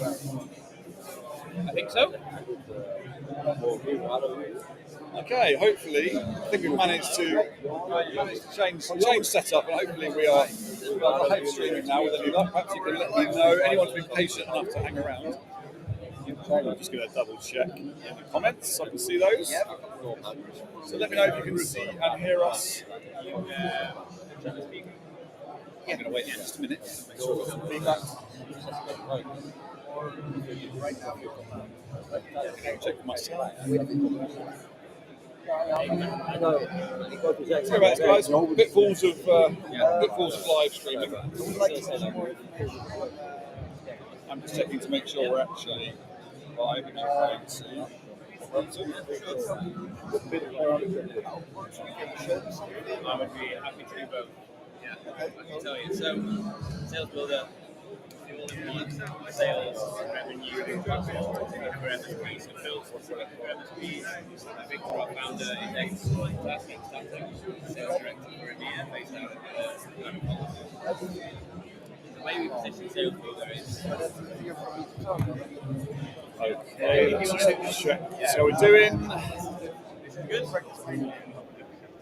on? I think so. Okay, hopefully, I think we've managed to change setup, and hopefully we are live streaming now with any luck. Perhaps you can let me know, anyone who's been patient enough to hang around. I'm just going to double check in the comments so I can see those. So let me know if you can see and hear us. I'm going to wait just a minute to make sure we've got some feedback. Check my slide. Sorry about this, guys. Pitfalls of live streaming. I'm just checking to make sure we're actually live and trying to see what we're up to. I would be happy to do both. Yeah, I can tell you. So, sales builder, sales, revenue, for MSPs, so builds for MSPs. Victor, our founder, is ex-fantastic Dattocon, sales director for EMEA, based out of Dublin. The way we position sales builder is. Okay, let's check. So how we're doing. Good.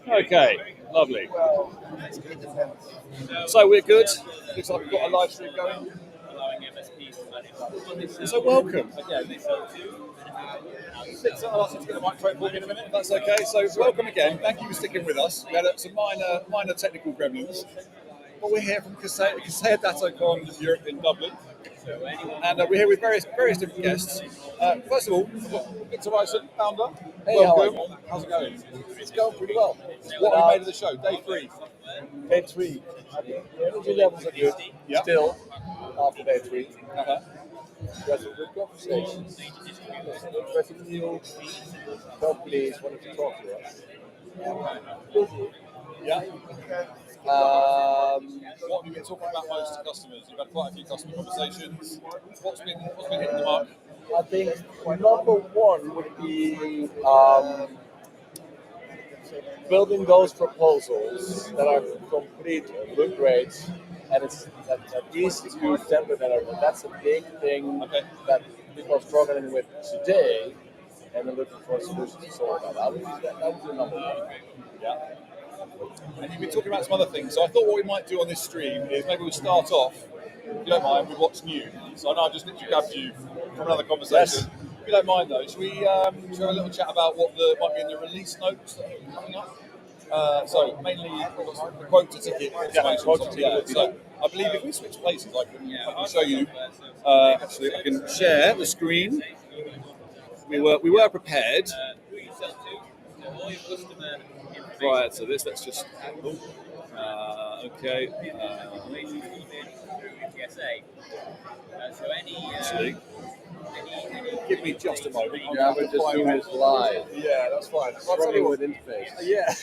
Okay, lovely. So we're good. Looks like we've got a live stream going. So welcome again. I'll ask you to get a microphone for me in a minute, if that's okay. So welcome again. Thank you for sticking with us. We had some minor technical gremlins. But we're here from Kasea Dattocon Europe in Dublin. And we're here with various different guests. First of all, Victor Ryson, founder. Hey, welcome. How's it going? It's going pretty well. What have we made of the show? Day 3. Day 3. The energy levels are good. Yep. Still, after day 3. Uh-huh. We had some good conversations. Some interesting new companies wanted to talk to us. Yeah. Um, What have you been talking about most to customers? You've had quite a few customer conversations. What's been hitting the mark? I think number one would be building those proposals that are complete and look great, and it's easy to use template editor. That's a big thing that people are struggling with today, and they're looking for a solution to solve that. That would be number one. Yeah. And you've been talking about some other things. So I thought what we might do on this stream is maybe we'll start off, if you don't mind, with what's new. So I know I just literally grabbed you from another conversation. Yes. If you don't mind though, should we have a little chat about what might be in the release notes that are coming up? So mainly we've got some quote to ticket. So I believe if we switch places, I can show you. Actually, I can share the screen. We were prepared. Prior to this, let's just. Okay. Actually, give me just a moment. Yeah, we're just doing this live. Yeah, that's fine. Struggling with interface. Yeah,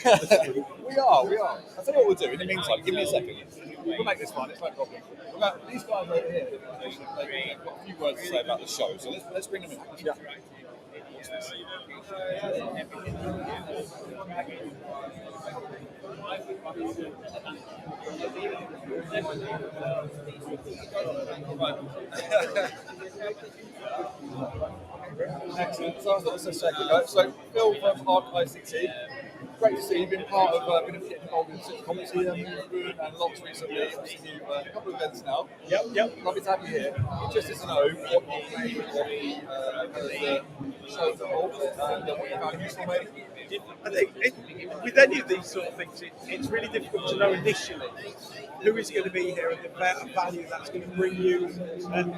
we are. I'll tell you what we'll do in the meantime. Give me a second. We'll make this fun. It's no problem. These guys over here, they've got a few words to say about the show, so let's bring them in. Yeah. Excellent. So I thought a second ago. So Phil from Arc ICT. Great to see you've been part of getting involved in the community movement and lots recently. I've seen you a couple of events now. Yep. Lovely to have you here. Interested to know what you've made of the show as a whole and what you found useful maybe. I think with any of these sort of things, it's really difficult to know initially who is going to be here and the value that's going to bring you, and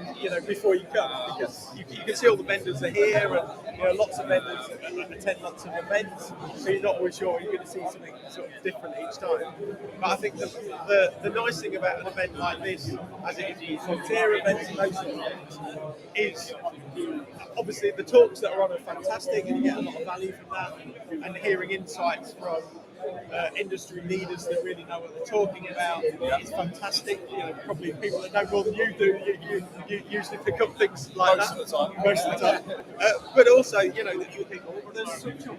before you come, because you can see all the vendors are here, and lots of vendors attend lots of events, so you're not always sure you're going to see something sort of different each time. But I think the nice thing about an event like this, as it is frontier events and those sort of events, is obviously the talks that are on are fantastic, and you get a lot of value from that, and hearing insights from industry leaders that really know what they're talking about is fantastic. Probably people that know more than you do, you usually pick up things like Most of the time. But also, there's some people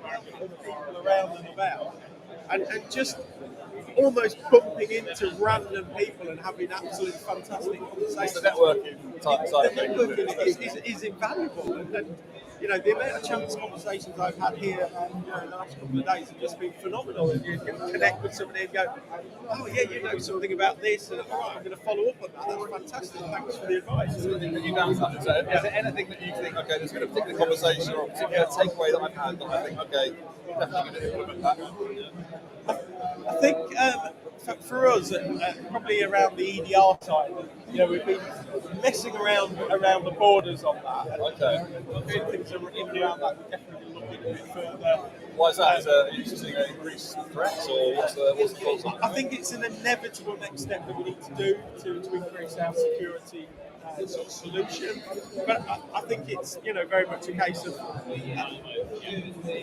around and about, and just almost bumping into random people and having absolutely fantastic conversations. The networking type side of things. Networking is invaluable, and you know, the amount of chance conversations I've had here, you know, in the last couple of days have just been phenomenal. And you can connect with somebody and go, oh yeah, you know something about this, and I'm going to follow up on that. That's fantastic. Thanks for the advice. You know that. So, is there anything that you think, okay, there's been a particular conversation or a particular takeaway that I've had that I think, okay, definitely going to implement that? I think for us, probably around the EDR side, you know, we've been messing around the borders on that. Okay. Some things are in and around that. We're definitely looking a bit further. Why is that? Are you seeing an increased threats, or what's the cause of it? I think it's an inevitable next step that we need to do to increase our security sort of solution. But I think it's, you know, very much a case of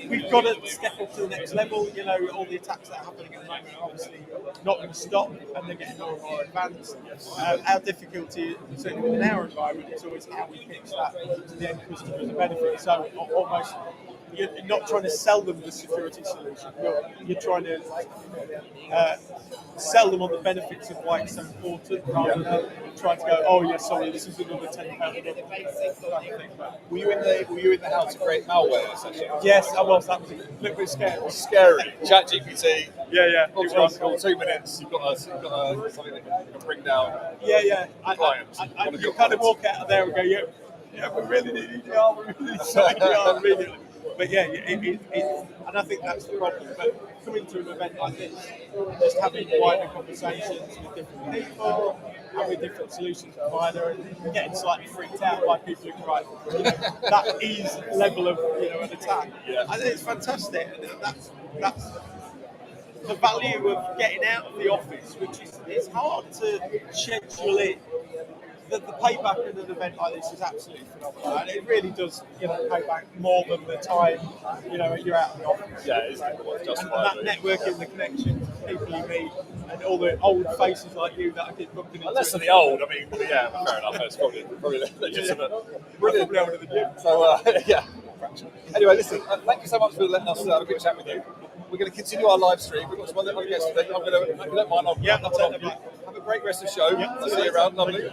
we've got to step up to the next level. You know, all the attacks that are happening at the moment are obviously not going to stop, and they're getting more and more advanced. Our difficulty, certainly within our environment, is always how we pitch that to the end customer as a benefit. So almost, you're not trying to sell them the security solution. You're trying to sell them on the benefits of why it's so important, rather than trying to go, oh yeah, sorry, this is another £10. Were you in the how to create malware session? Yes, I was. That was a little bit scary. Scary. ChatGPT. Yeah. It was cool. 2 minutes. You've got something that you can bring down. Yeah. Clients. You kind of walk out of there and go, yeah, we really need EDR. We really need some EDR. Really. But yeah, and I think that's the problem. But coming to an event like this, just having wider conversations with different people, having different solutions provider, and getting slightly freaked out by people who write, that ease level of, you know, an attack. Yeah. I think it's fantastic. And that's the value of getting out of the office, which is it's hard to schedule in. The payback in an event like this is absolutely phenomenal, and it really does, you know, pay back more than the time, you know, you're out in the office. Yeah, it's that networking, the connections, people you meet, and all the old faces like you that I keep bumping into. Less than the old. I mean, yeah, fair enough. That's probably legitimate. Brilliant. Probably older than you. So yeah. Anyway, listen. Thank you so much for letting us have a quick chat with you. We're going to continue our live stream. We've got some other guests today. If you don't mind, have a great rest of the show. I'll see you around. Lovely.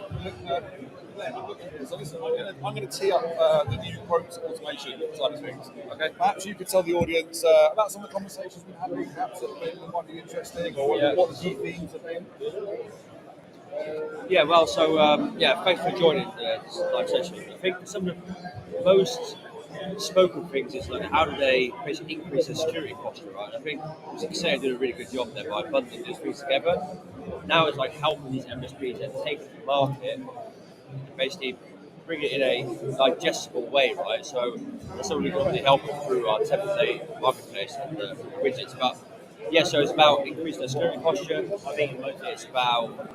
So listen, I'm going to tee up the new quote automation side of things. Okay. Perhaps you could tell the audience about some of the conversations we've had, perhaps that might be interesting, or what the key themes have been. Yeah, well, so thanks for joining this live session. I think some of the most spoken things is like how do they basically increase their security posture, right? I think Say did a really good job there by bundling these things together. Now it's like helping these MSPs that take it to market and basically bring it in a digestible way, right? So that's something we can really help them through our template marketplace and the widgets. But yeah, so it's about increasing their security posture. I think it's about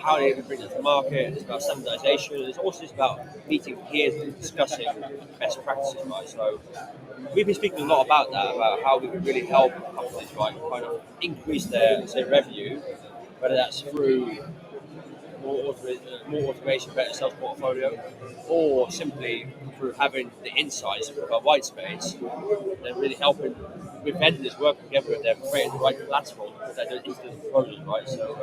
how they bring it to market. It's about standardization. It's also just about meeting peers and discussing best practices, right? So we've been speaking a lot about that, about how we can really help companies, right, kind of increase their revenue, whether that's through more automation, better sales portfolio, or simply through having the insights about white space, and really helping with vendors working together with them, creating the right collateral that those instant proposals, right? So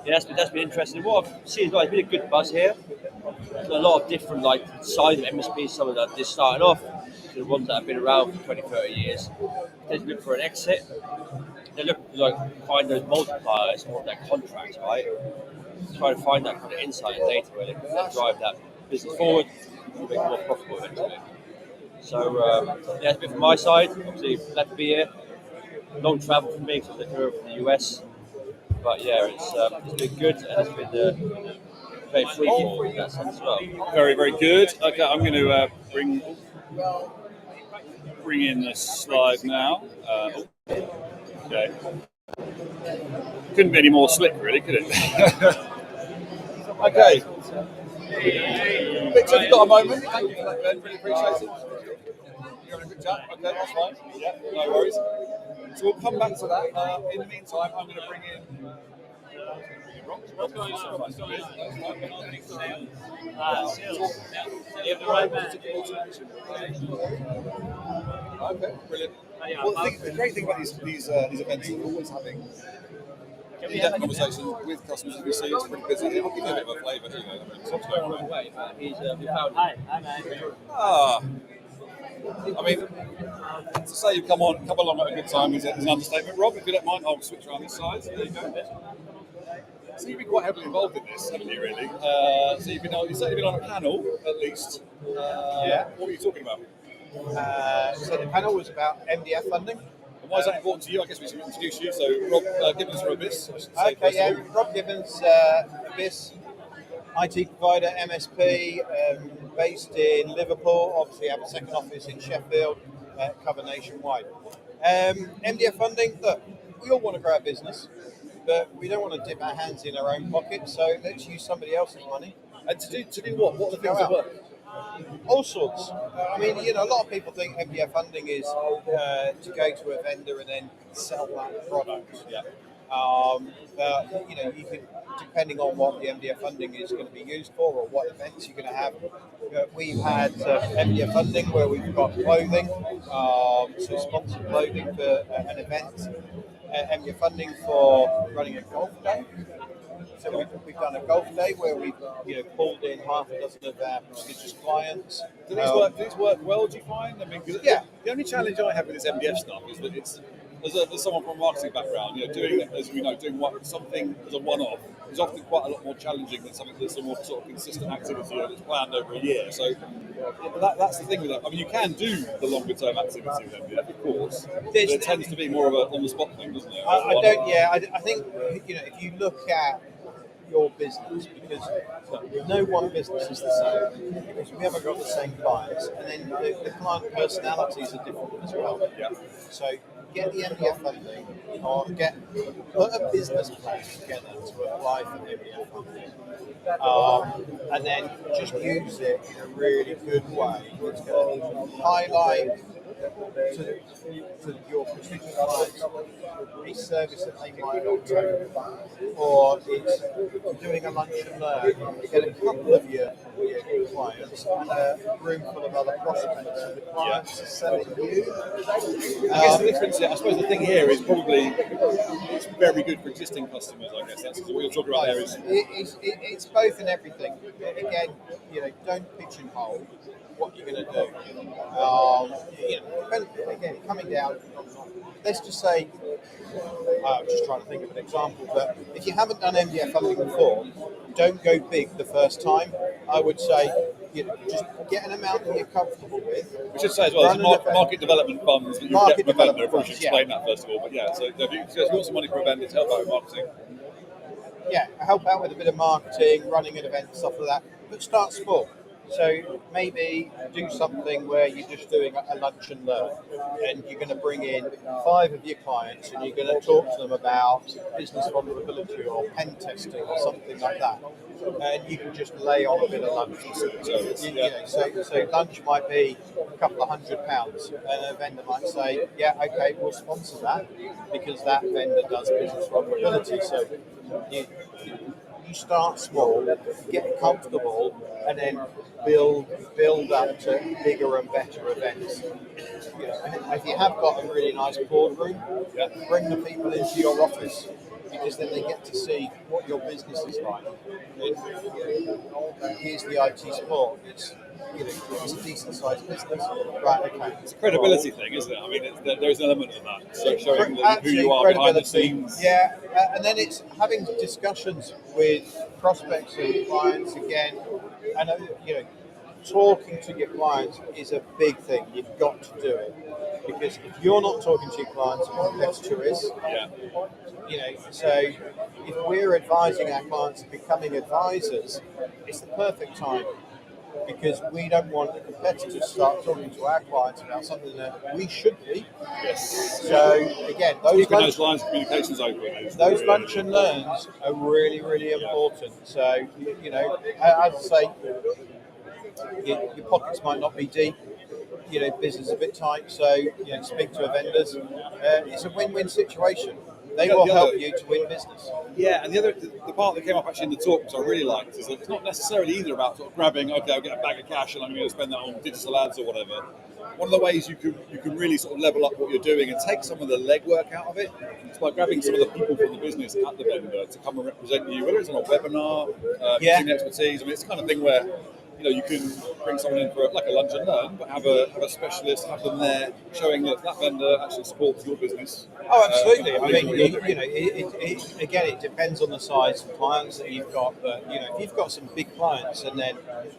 yeah, that's been interesting. What I've seen as well, it's been a good buzz here. There's a lot of different size of MSPs, some of that are just starting off, to the ones that have been around for 20, 30 years. They're looking for an exit. They're looking to find those multipliers on their contracts, right? Try to find that kind of insight and data where they can drive that business forward and make it more profitable eventually. So yeah, it's been from my side. Obviously, glad to be here. Long travel for me because I'm from the US. But yeah, it's been good and it's been very fruitful in that sense as well. Very, very good. Okay, I'm going to bring in the slide now. Okay. Couldn't be any more slick, really, could it? Okay. Victor, have you got a moment? Thank you for that, Ben. Really appreciate it. You're having a quick chat? Okay, that's fine. Yeah, no worries. So we'll come back to that. In the meantime, I'm going to bring in. Okay, brilliant. Yeah, Well, the great thing about these events is always having in-depth conversations with customers. If you see it's pretty busy, I'll give you a bit of a flavour. Here you go. What's going on away? He's we found. I mean, to say you come along at a good time is an understatement. Rob, if you don't mind, I'll switch around this side. There you go. So you've been quite heavily involved in this, haven't you, really? So you've certainly been on a panel, at least. Yeah. What were you talking about? So the panel was about MDF funding. And why is that important to you? I guess we should introduce you. So Rob Gibbons from Abyss. Okay, yeah, Rob Gibbons, Abyss, IT provider, MSP, based in Liverpool. Obviously, have a second office in Sheffield, cover nationwide. MDF funding, look, we all want to grow a business, but we don't want to dip our hands in our own pocket, so let's use somebody else's money. And to do what? What are the things that work? All sorts. I mean, a lot of people think MDF funding is to go to a vendor and then sell that product. Yeah. But you can, depending on what the MDF funding is going to be used for or what events you're going to have. We've had MDF funding where we've got clothing, so sponsored clothing for an event. MDF funding for running a golf day. So we've done a golf day where we've pulled in half a dozen of our prestigious clients. Do these work well, do you find? I mean, yeah. The only challenge I have with this MDF stuff is that it's, as someone from a marketing background, doing it, as we know, something as a one-off is often quite a lot more challenging than something that's a more sort of consistent activity that's planned over a year. So that's the thing with it. I mean, you can do the longer-term activity with MDF, of course, but it tends to be more of a on-the-spot thing, doesn't it? I think if you look at your business, because no one business is the same, because we haven't got the same clients, and then the client personalities are different as well. Yeah. So get the MDF funding, or put a business plan together to apply for the MDF funding, and then just use it in a really good way. It's going to highlight to your potential clients a service that they might not do, or it's doing a lunch and learn. You get a couple of your clients and a room full of other prospects, so the clients are selling you. I guess the difference, I suppose the thing here is probably it's very good for existing customers. I guess that's what we're talking about there. It's both and everything. Again, don't pigeonhole what you're going to do. Again, coming down, let's just say, I'm just trying to think of an example, but if you haven't done MDF funding before, don't go big the first time. I would say, just get an amount that you're comfortable with. We should say as well, there's market development funds that you get from a vendor. I probably should explain that first of all. But yeah, so if you want some money from a vendor to help out with marketing. Yeah, help out with a bit of marketing, running an event, stuff like that. But start small. So maybe do something where you're just doing a lunch and learn, and you're going to bring in 5 of your clients, and you're going to talk to them about business vulnerability or pen testing or something like that. And you can just lay on a bit of lunch. So lunch might be a couple of £100, and a vendor might say, "Yeah, okay, we'll sponsor that because that vendor does business vulnerability." So you start small, get comfortable, and then build up to bigger and better events. If you have got a really nice boardroom, bring the people into your office, because then they get to see what your business is like. Here's the IT support. It's a decent sized business. Right, okay. It's a credibility thing, isn't it? I mean, there is an element of that. So showing who you are behind the scenes. Yeah, and then it's having discussions with prospects and clients again. And talking to your clients is a big thing. You've got to do it, because if you're not talking to your clients, your competitor is. Yeah. So if we're advising our clients becoming advisors, it's the perfect time, because we don't want the competitors to start talking to our clients about something that we should be. Yes. So again, those lines of communications open. Those lunch and learns are really, really important. So, as I say, your pockets might not be deep, business is a bit tight, so, speak to our vendors. It's a win-win situation. They will help you to win business. Yeah, and the part that came up actually in the talk, which I really liked, is that it's not necessarily either about sort of grabbing, okay, I'll get a bag of cash and I'm going to spend that on digital ads or whatever. One of the ways you can really sort of level up what you're doing and take some of the legwork out of it is by grabbing some of the people from the business at the vendor to come and represent you, whether it's on a webinar, using expertise. I mean, it's the kind of thing where you can bring someone in for like a lunch and learn, but have a specialist, have them there showing that vendor actually supports your business. Oh, absolutely. I mean, again, it depends on the size of clients that you've got. But if you've got some big clients, and then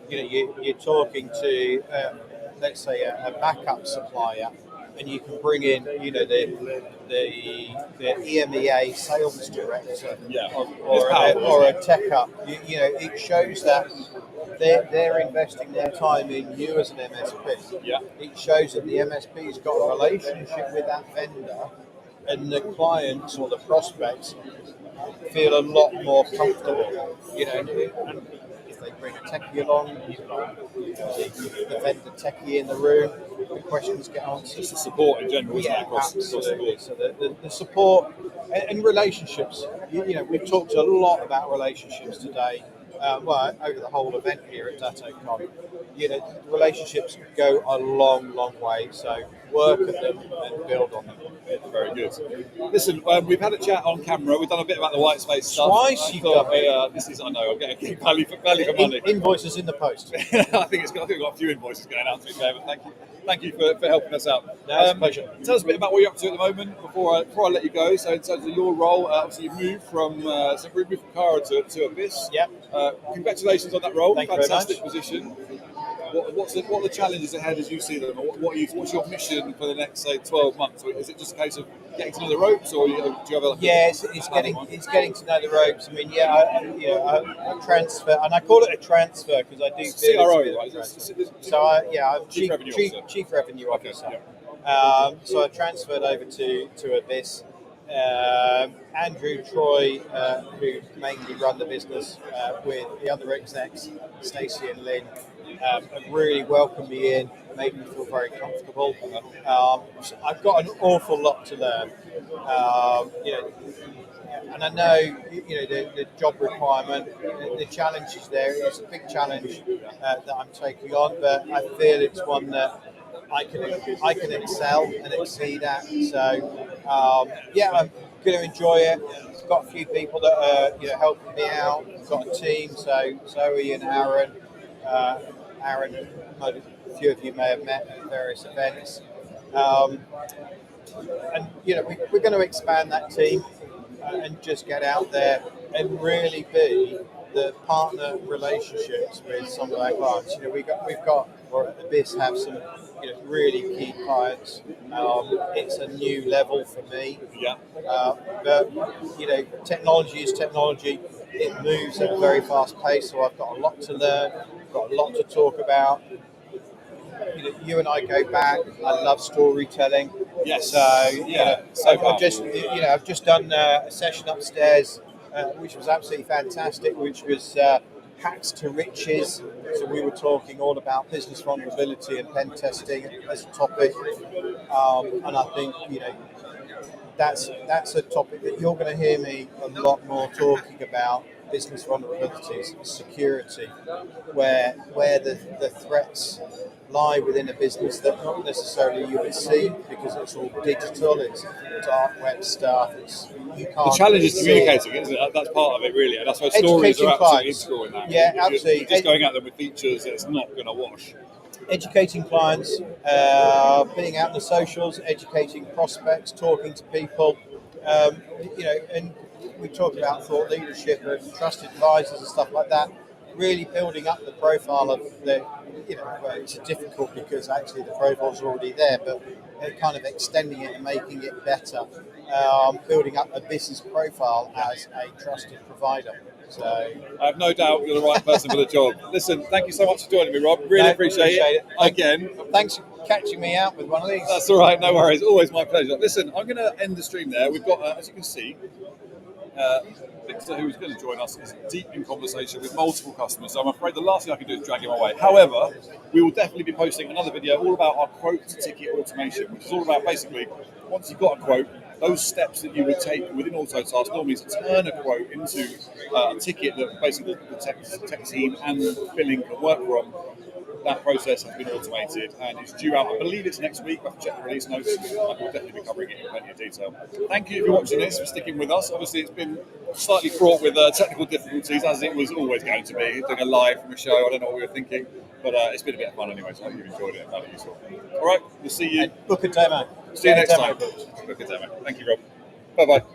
you're talking to, let's say, a backup supplier, and you can bring in, the EMEA sales director, or a tech up. It shows that they're investing their time in you as an MSP. Yeah. It shows that the MSP's got a relationship with that vendor, and the clients or the prospects feel a lot more comfortable. And if they bring a techie along, you've got the vendor techie in the room, the questions get answered. Just the support in general, isn't it? Absolutely. So the support and relationships. We've talked a lot about relationships today. Over the whole event here at Dattocon, relationships go a long, long way. So work at them and build on them. Very good. Listen, we've had a chat on camera. We've done a bit about the white space stuff. Twice you've done it. This is, I know, I'm getting value for money. Invoices in the post. I think we've got a few invoices going out to be fair, but thank you for helping us out. No, it's a pleasure. Tell us a bit about what you're up to at the moment before I let you go. So in terms of your role, obviously you've moved from Cara to Abyss. Yep. Congratulations on that role. Thank you Fantastic very much. position. What are the challenges ahead as you see them? What's your mission for the next, say, 12 months? Is it just a case of getting to know the ropes, or do you have a... Yeah, it's getting to know the ropes. I mean, I transfer, and I call it a transfer because I do feel CRO, it's right? So I'm Chief Revenue Officer. Yeah. So I transferred over to Abyss. Andrew Troy, who mainly run the business with the other execs, Stacey and Lynn, have really welcomed me in, made me feel very comfortable. So I've got an awful lot to learn, and I know the job requirement, the challenge is there. It's a big challenge that I'm taking on, but I feel it's one that I can excel and exceed at. So I'm going to enjoy it. I've got a few people that are helping me out. I've got a team, so Zoe and Aaron. Aaron, a few of you may have met at various events. And we're going to expand that team and just get out there and really be the partner relationships with some of our clients. We've got or Abyss have some really key clients. It's a new level for me. Yeah. But technology is technology. It moves at a very fast pace, so I've got a lot to learn. I've got a lot to talk about. You and I go back. I love storytelling. Yes. So I've just done a session upstairs, which was absolutely fantastic. Which was hacks to riches. So we were talking all about business vulnerability and pen testing as a topic, and I think that's a topic that you're going to hear me a lot more talking about. Business vulnerabilities, security, where the threats lie within a business that not necessarily you would see because it's all digital, it's dark web stuff. You can't. The challenge is communicating, isn't it? That's part of it, really, and that's why stories are absolutely integral in that. Yeah, absolutely. You're just going at them with features that's not going to wash. Educating clients, being out in the socials, educating prospects, talking to people, and we talk about thought leadership and trusted advisors and stuff like that. Really building up the profile of it's difficult because actually the profile's already there, but kind of extending it and making it better. Building up a business profile as a trusted provider. So I have no doubt you're the right person for the job. Listen, thank you so much for joining me, Rob. Really appreciate it. Again. Thanks for catching me out with one of these. That's all right, no worries. Always my pleasure. Listen, I'm going to end the stream there. We've got, as you can see, Victor, who's going to join us, is deep in conversation with multiple customers. So I'm afraid the last thing I can do is drag him away. However, we will definitely be posting another video all about our quote to ticket automation, which is all about basically, once you've got a quote, those steps that you would take within AutoTask normally to turn a quote into a ticket that basically the tech team and billing can work from. That process has been automated and it's due out. I believe it's next week. I have to check the release notes. We'll definitely be covering it in plenty of detail. Thank you for watching this, for sticking with us. Obviously, it's been slightly fraught with technical difficulties, as it was always going to be. Doing a live from a show, I don't know what we were thinking, but it's been a bit of fun anyway, so I hope you've enjoyed it and found it useful. All right, we'll see you. Book a demo. See you next time. Book a demo. Thank you, Rob. Bye-bye.